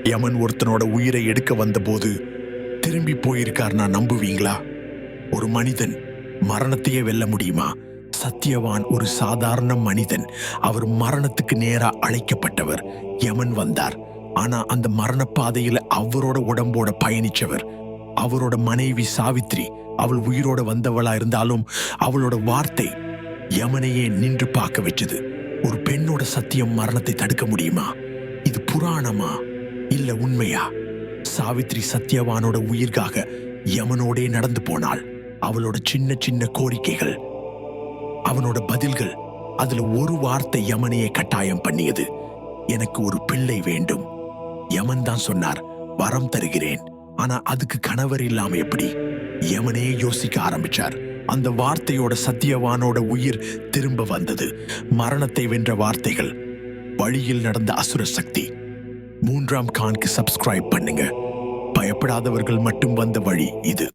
யமன் ஒருத்தனோட உயிரை எடுக்க வந்தபோது திரும்பி போயிருக்கார். நான் நம்புவீங்களா? ஒரு மனிதன் மரணத்தையே வெல்ல முடியுமா? சத்தியவான் ஒரு சாதாரண மனிதன். அவர் மரணத்துக்கு நேரா அழைக்கப்பட்டவர். யமன் வந்தார். ஆனா அந்த மரண பாதையில அவரோட உடம்போட பயணிச்சவர் அவரோட மனைவி சாவித்ரி. அவள் உயிரோட வந்தவளா இருந்தாலும் அவளோட வார்த்தை யமனையே நின்று பார்க்க வச்சது. ஒரு பெண்ணோட சத்தியம் மரணத்தை தடுக்க முடியுமா? இது புராணமா இல்ல உண்மையா? சாவித்ரி சத்தியவானோட உயிர்காக யமனோடே நடந்து போனாள். அவளோட சின்ன சின்ன கோரிக்கைகள், அவனோட பதில்கள், அதுல ஒரு வார்த்தை யமனையே கட்டாயம் பண்ணியது. எனக்கு ஒரு பிள்ளை வேண்டும். யமன் தான் சொன்னார், வரம் தருகிறேன். ஆனா அதுக்கு கணவர் இல்லாம எப்படி? யமனே யோசிக்க ஆரம்பிச்சார். அந்த வார்த்தையோட சத்தியவானோட உயிர் திரும்ப வந்தது. மரணத்தை வென்ற வார்த்தைகள், வழியில் நடந்த அசுர சக்தி. 3ஆம் கான்க்கு சப்ஸ்கிரைப் பண்ணுங்க. பயப்படாதவர்கள் மட்டும் வந்த வழி இது.